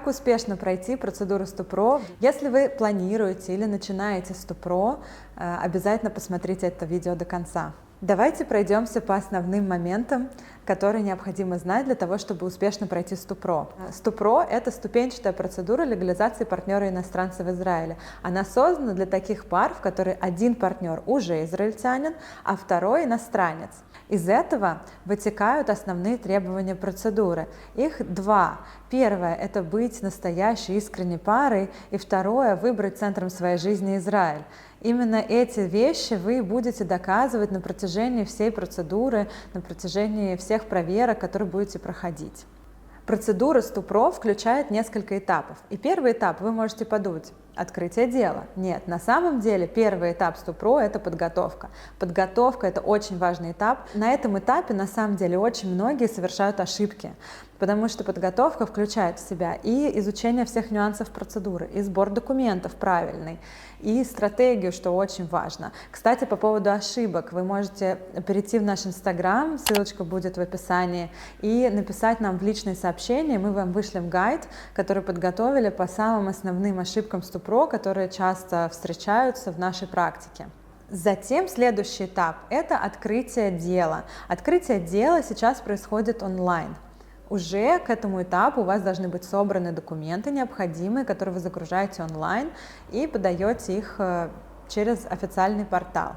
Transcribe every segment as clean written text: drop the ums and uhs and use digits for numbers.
Как успешно пройти процедуру СТУПРО? Если вы планируете или начинаете СТУПРО, обязательно посмотрите это видео до конца. Давайте пройдемся по основным моментам, которые необходимо знать для того, чтобы успешно пройти СТУПРО. СТУПРО — это ступенчатая процедура легализации партнера-иностранца в Израиле. Она создана для таких пар, в которой один партнер уже израильтянин, а второй иностранец. Из этого вытекают основные требования процедуры. Их два. Первое — это быть настоящей искренней парой, и второе — выбрать центром своей жизни Израиль. Именно эти вещи вы будете доказывать на протяжении всей процедуры, на протяжении всех проверок, которые будете проходить. Процедура СТУПРО включает несколько этапов. И первый этап, вы можете подумать, открытие дела. Нет, на самом деле первый этап СТУПРО — это подготовка. Подготовка — это очень важный этап. На этом этапе на самом деле очень многие совершают ошибки, потому что подготовка включает в себя и изучение всех нюансов процедуры, и сбор документов правильный, и стратегию, что очень важно. Кстати, по поводу ошибок, вы можете перейти в наш Инстаграм, ссылочка будет в описании, и написать нам в личные сообщения, мы вам вышлем гайд, который подготовили по самым основным ошибкам СТУПРО, которые часто встречаются в нашей практике. Затем следующий этап – это открытие дела. Открытие дела сейчас происходит онлайн. Уже к этому этапу у вас должны быть собраны документы необходимые, которые вы загружаете онлайн и подаете их через официальный портал.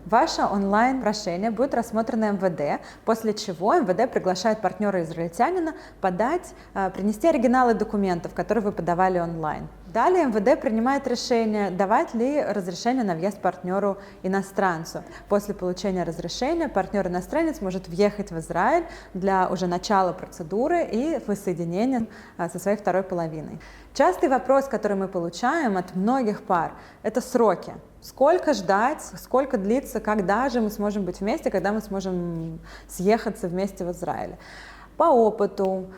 Ваше онлайн-прошение будет рассмотрено МВД, после чего МВД приглашает партнера-израильтянина принести оригиналы документов, которые вы подавали онлайн. Далее МВД принимает решение, давать ли разрешение на въезд партнеру-иностранцу. После получения разрешения партнер-иностранец может въехать в Израиль для уже начала процедуры и воссоединения со своей второй половиной. Частый вопрос, который мы получаем от многих пар, это сроки. Сколько ждать, сколько длится, когда же мы сможем быть вместе, когда мы сможем съехаться вместе в Израиле. По опыту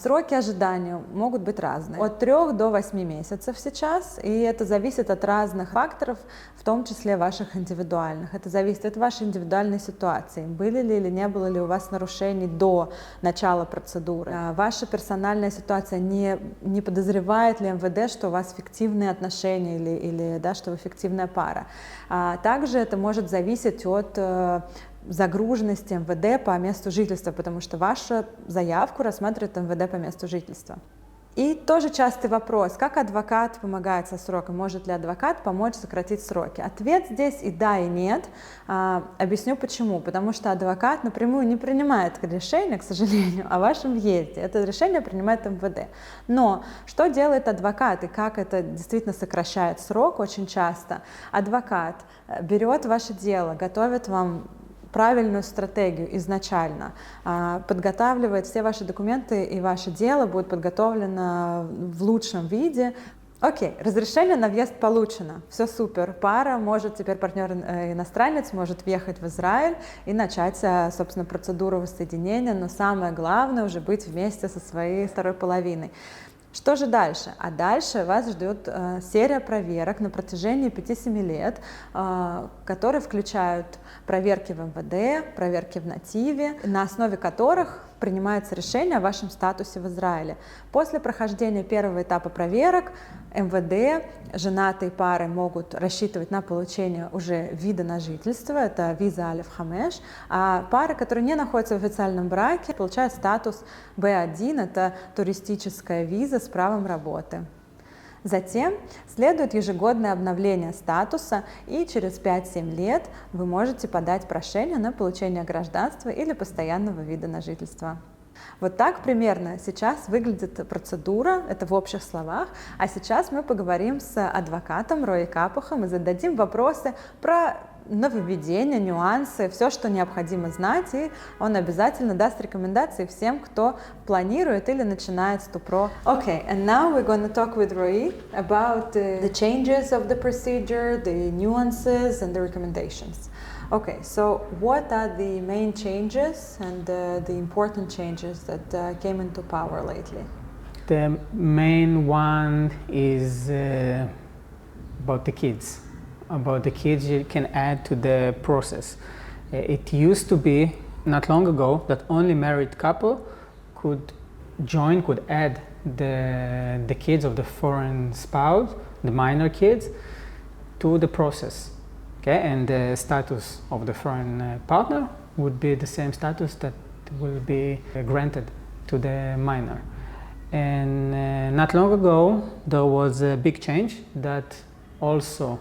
сроки ожидания могут быть разные, от 3 до 8 месяцев сейчас, и это зависит от разных факторов, в том числе ваших индивидуальных. Это зависит от вашей индивидуальной ситуации, были ли или не было ли у вас нарушений до начала процедуры. Ваша персональная ситуация, не подозревает ли МВД, что у вас фиктивные отношения или что вы фиктивная пара. Также это может зависеть от загруженности МВД по месту жительства, потому что вашу заявку рассматривает МВД по месту жительства. И тоже частый вопрос, как адвокат помогает со сроком, может ли адвокат помочь сократить сроки? Ответ здесь и да, и нет. Объясню почему. Потому что адвокат напрямую не принимает решение, к сожалению, о вашем въезде. Это решение принимает МВД. Но что делает адвокат и как это действительно сокращает срок очень часто? Адвокат берет ваше дело, готовит вам правильную стратегию изначально, подготавливает все ваши документы, и ваше дело будет подготовлено в лучшем виде. Окей, разрешение на въезд получено, все супер, пара может, теперь партнер-иностранец может въехать в Израиль и начать, собственно, процедуру воссоединения, но самое главное уже быть вместе со своей второй половиной. Что же дальше? А дальше вас ждет серия проверок на протяжении 5-7 лет, которые включают проверки в МВД, проверки в нативе, на основе которых принимается решение о вашем статусе в Израиле. После прохождения первого этапа проверок МВД, женатые пары могут рассчитывать на получение уже вида на жительство, это виза Алеф-Хамеш, а пары, которые не находятся в официальном браке, получают статус Б1, это туристическая виза с правом работы. Затем следует ежегодное обновление статуса, и через 5-7 лет вы можете подать прошение на получение гражданства или постоянного вида на жительство. Вот так примерно сейчас выглядит процедура, это в общих словах, а сейчас мы поговорим с адвокатом Рои Капахом и зададим вопросы про нововведения, нюансы, все, что необходимо знать, и он обязательно даст рекомендации всем, кто планирует или начинает СТУПРО. Okay, and now we're going to talk with Roy about the changes of the procedure, the nuances and the recommendations. Okay, so what are the main changes and the important changes that came into power lately? The main one is about the kids. About the kids you can add to the process. It used to be, not long ago, that only married couple could add the kids of the foreign spouse, the minor kids, to the process. Okay, and the status of the foreign partner would be the same status that will be granted to the minor. And not long ago, there was a big change that also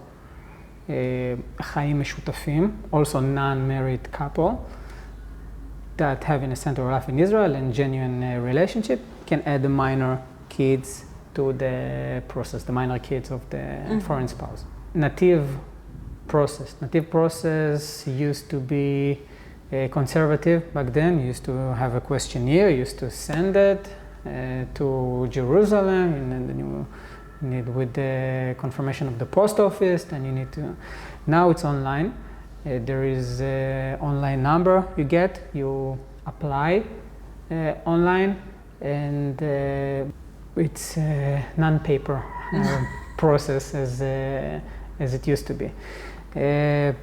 חיים משותפים, also non-married couple, that having a center of life in Israel and genuine relationship can add the minor kids to the process, the minor kids of the foreign spouse. Native process used to be conservative back then. You used to have a questionnaire, you used to send it to Jerusalem, and then you need with the confirmation of the post office, and you need to, now it's online. There is an online number you get, you apply online, and it's a non-paper process as it used to be. Yeah,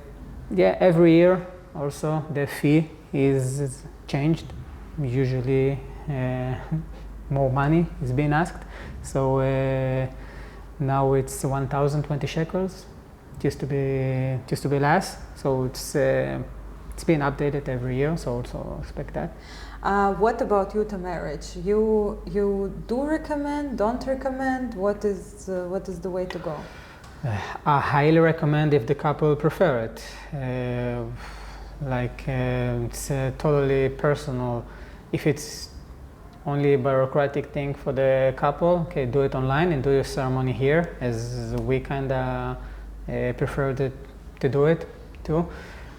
every year also the fee is changed. Usually more money is being asked. So now it's 1,020 shekels. It used to be less. So it's being updated every year. So also expect that. What about youth marriage? You do recommend? Don't recommend? What is the way to go? I highly recommend if the couple prefer it. It's totally personal. If it's only a bureaucratic thing for the couple, okay, do it online and do your ceremony here, as we kinda prefer to do it too.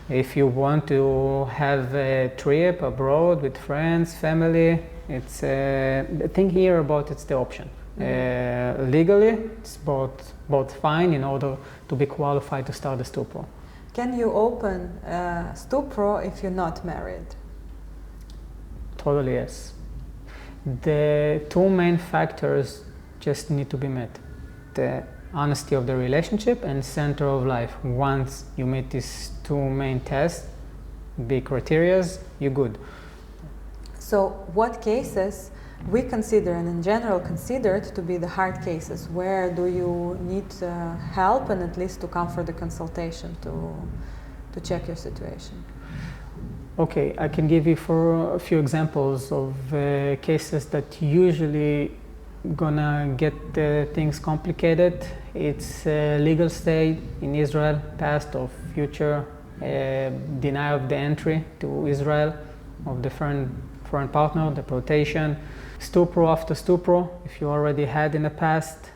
If you want to have a trip abroad with friends, family, it's the thing here about it's the option. Legally, it's both fine in order to be qualified to start the СТУПРО. Can you open СТУПРО if you're not married? Totally yes. The two main factors just need to be met: the honesty of the relationship and center of life. Once you meet these two main tests, big criteria, you're good. So what cases we consider, and in general considered, to be the hard cases? Where do you need help, and at least to come for the consultation to check your situation? Okay, I can give you for a few examples of cases that usually gonna get things complicated. It's legal stay in Israel, past or future, denial of the entry to Israel of the foreign partner, deportation, СТУПРО after СТУПРО, if you already had in the past,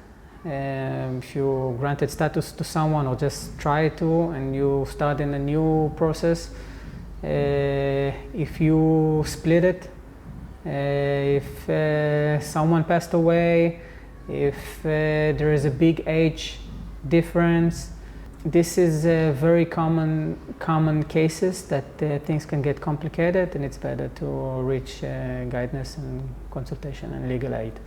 if you granted status to someone or just try to, and you start in a new process, if you split it, if someone passed away, if there is a big age difference. This is very common cases that things can get complicated, and it's better to reach guidance and consultation and legal aid.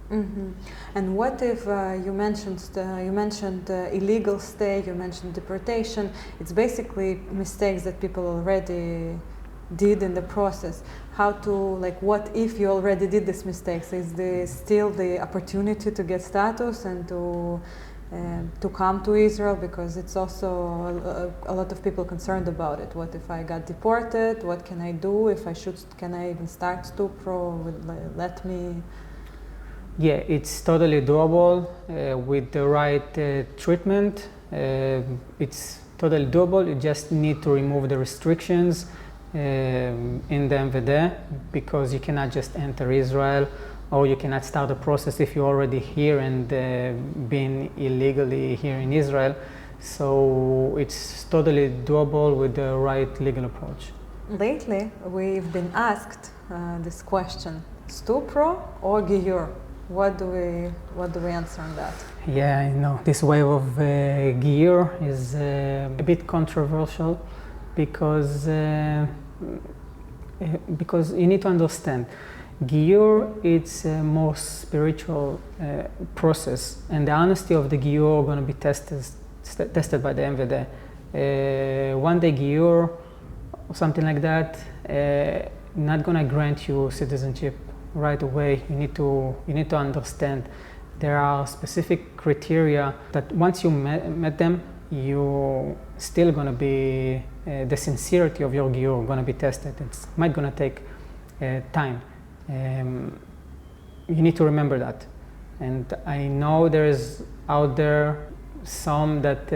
Mm-hmm. And what if you mentioned illegal stay, you mentioned deportation? It's basically mistakes that people already did in the process. How to, what if you already did these mistakes? Is there still the opportunity to get status and to come to Israel? Because it's also a lot of people concerned about it. What if I got deported? What can I do? Can I even start СТУПРО? Let me. Yeah, it's totally doable with the right treatment. It's totally doable. You just need to remove the restrictions in the MVD, because you cannot just enter Israel, or you cannot start the process if you're already here and been illegally here in Israel. So it's totally doable with the right legal approach. Lately, we've been asked this question: СТУПРО or Giyur? What do we answer on that? Yeah, I know this wave of Giyur is a bit controversial, because you need to understand, Giyur, it's a more spiritual process, and the honesty of the Giyur are going to be tested by the MVD. One day Giyur or something like that, not going to grant you citizenship right away. You need to understand there are specific criteria that once you met them, you still going to be the sincerity of your giyur going to be tested. It's might going to take time. You need to remember that. And I know there is out there some that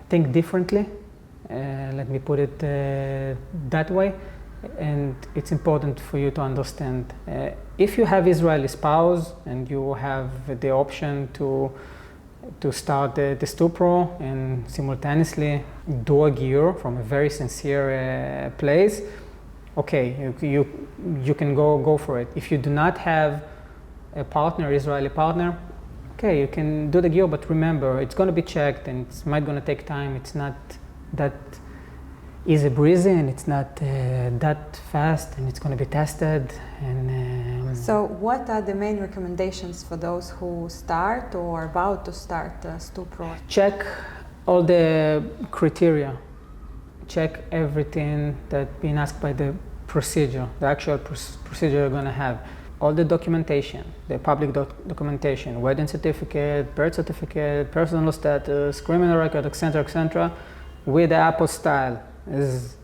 think differently. Let me put it that way. And it's important for you to understand. If you have Israeli spouse and you have the option to start the СТУПРО and simultaneously do a giyur from a very sincere place, okay, you can go for it. If you do not have a partner, Israeli partner, okay, you can do the giyur, but remember, it's going to be checked and it's might going to take time. It's not that easy breezy and it's not that fast, and it's going to be tested. And so what are the main recommendations for those who start or about to start СТУПРО? Check all the criteria. Check everything that's been asked by the procedure, the actual procedure you're going to have. All the documentation, the public documentation, wedding certificate, birth certificate, personal status, criminal record, etc., with the apostille is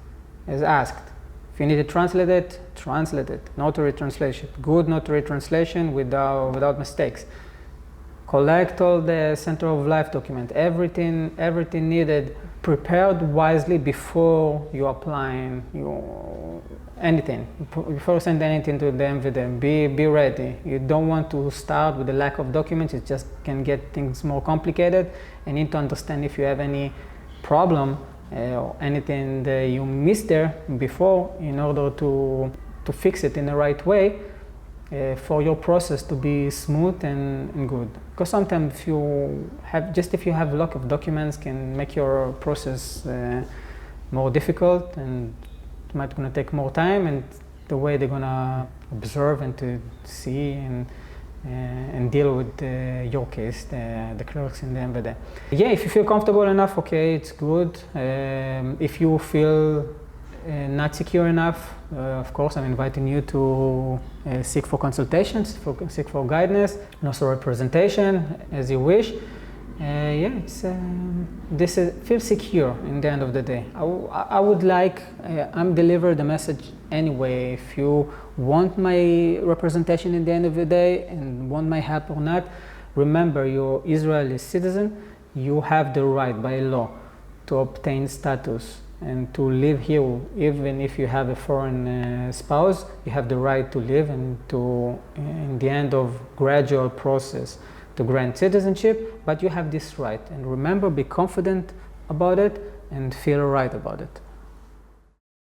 asked. If you need to translate it. Notary translation, good notary translation without mistakes. Collect all the center of life document, everything needed, prepared wisely before you applying anything. Before you send anything to the MVD, be ready. You don't want to start with a lack of documents. It just can get things more complicated. And you need to understand if you have any problem or anything that you missed there before, in order to fix it in the right way for your process to be smooth and good. Because sometimes if you have a lot of documents, can make your process more difficult, and it might gonna take more time, and the way they're gonna observe and to see and deal with your case, the clerks in the MVD. Yeah, if you feel comfortable enough, okay, it's good. If you feel not secure enough, of course, I'm inviting you to seek for consultations, seek for guidance, and also representation, as you wish. Feel secure in the end of the day. I'm deliver the message anyway. If you want my representation in the end of the day and want my help or not, remember, you're Israeli citizen. You have the right by law to obtain status and to live here. Even if you have a foreign spouse, you have the right to live and to, in the end of gradual process, to grant citizenship, but you have this right. And remember, be confident about it and feel right about it.